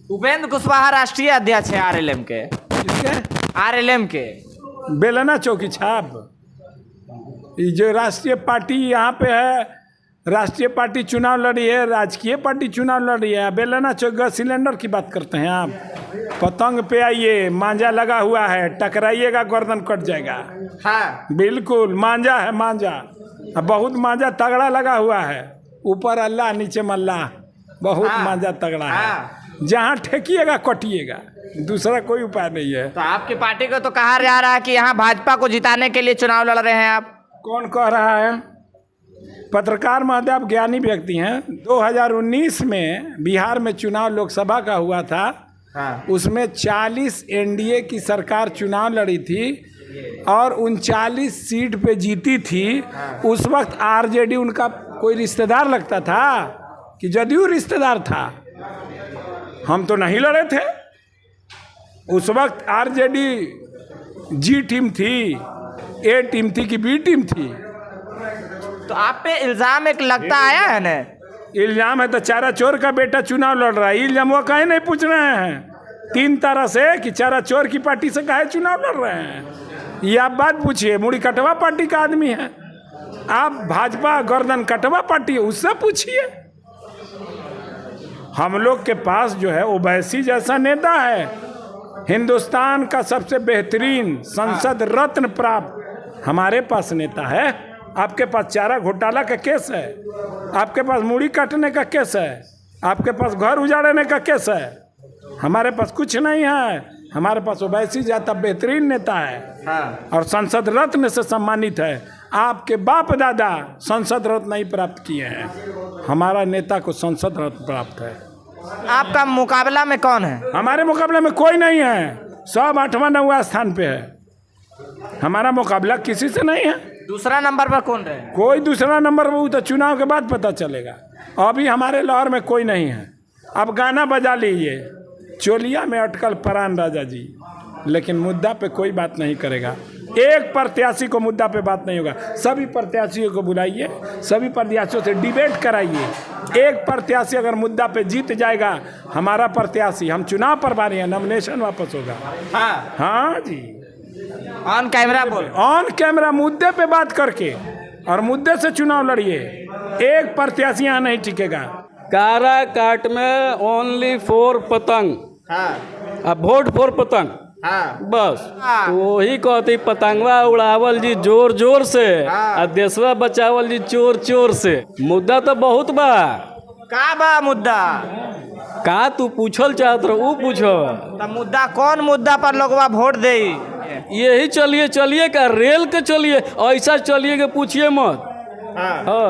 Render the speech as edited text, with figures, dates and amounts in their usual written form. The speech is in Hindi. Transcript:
उपेंद्र कुशवाहा राष्ट्रीय अध्यक्ष है आरएलएम के। किसके? आरएलएम के। बेलना चौकी छाप। ये जो राष्ट्रीय पार्टी यहाँ पे है, राष्ट्रीय पार्टी चुनाव लड़ी है, राजकीय पार्टी चुनाव लड़ी है। बेलना चौक सिलेंडर की बात करते हैं आप? पतंग पे आइए, मांझा लगा हुआ है, टकराइएगा गर्दन कट जाएगा। हाँ बिल्कुल मांझा है, मांझा बहुत मांझा तगड़ा लगा हुआ है। ऊपर अल्लाह नीचे मल्लाह, बहुत मांझा तगड़ा है। जहाँ ठेकिएगा कटिएगा, दूसरा कोई उपाय नहीं है। तो आपकी पार्टी को तो कहा जा रहा है कि यहाँ भाजपा को जिताने के लिए चुनाव लड़ रहे हैं आप। कौन कह रहा है? पत्रकार महोदय आप ज्ञानी व्यक्ति हैं। 2019 में बिहार में चुनाव लोकसभा का हुआ था। उसमें 40 एनडीए की सरकार चुनाव लड़ी थी और 39 सीट पे जीती थी। उस वक्त आरजेडी उनका कोई रिश्तेदार लगता था कि जदयू रिश्तेदार था? हम तो नहीं लड़े थे। उस वक्त आरजेडी जी टीम थी, ए टीम थी कि बी टीम थी? तो आप पे इल्जाम एक लगता आया है ना? इल्जाम है तो चारा चोर का बेटा चुनाव लड़ रहा है। इल्जाम वो काहे नहीं पूछ रहे हैं 3 तरह से कि चारा चोर की पार्टी से काहे चुनाव लड़ रहे हैं? ये आप बात पूछिए। मुड़ी कटवा पार्टी का आदमी है आप, भाजपा गर्दन कटवा पार्टी है, उससे पूछिए। हम लोग के पास जो है ओवैसी जैसा नेता है, हिंदुस्तान का सबसे बेहतरीन संसद रत्न प्राप्त हमारे पास नेता है। आपके पास चारा घोटाला का केस है, आपके पास मूड़ी काटने का केस है, आपके पास घर उजाड़ने का केस है। हमारे पास कुछ नहीं है। हमारे पास ओवैसी जाता बेहतरीन नेता है और संसद रत्न से सम्मानित है। आपके बाप दादा संसद रत्न नहीं प्राप्त किए हैं, हमारा नेता को संसद रत्न प्राप्त है। आपका मुकाबला में कौन है? हमारे मुकाबले में कोई नहीं है। सब 8वां 9वां स्थान पे है। हमारा मुकाबला किसी से नहीं है। दूसरा नंबर पर कौन रहे? कोई दूसरा नंबर पर तो चुनाव के बाद पता चलेगा। अभी हमारे लाहौर में कोई नहीं है। अब गाना बजा लीजिए, चोलिया में अटकल परान राजा जी, लेकिन मुद्दा पे कोई बात नहीं करेगा। एक प्रत्याशी को मुद्दा पे बात नहीं होगा। सभी प्रत्याशियों को बुलाइए, सभी प्रत्याशियों से डिबेट कराइए। एक प्रत्याशी अगर मुद्दा पे जीत जाएगा, हमारा प्रत्याशी, हम चुनाव प्रभारी हैं, नॉमिनेशन वापस होगा। हाँ जी, ऑन कैमरा बोल, ऑन कैमरा मुद्दे पे बात करके और मुद्दे से चुनाव लड़िए। एक प्रत्याशी यहाँ नहीं टिकेगा। कारा काट में ओनली 4 पतंग, अब वोट 4 पतंग, बस। तो वही कहती पतंगवा उड़ावल जी जोर जोर से, और देशवा बचावल जी चोर चोर से। मुद्दा तो बहुत बा। का बा मुद्दा? का तू पूछल चाहत रहो पूछो। तो मुद्दा कौन मुद्दा पर लोगवा वोट दे? यही चलिए चलिए का रेल के चलिए, ऐसा चलिए के पूछिए मत। हाँ।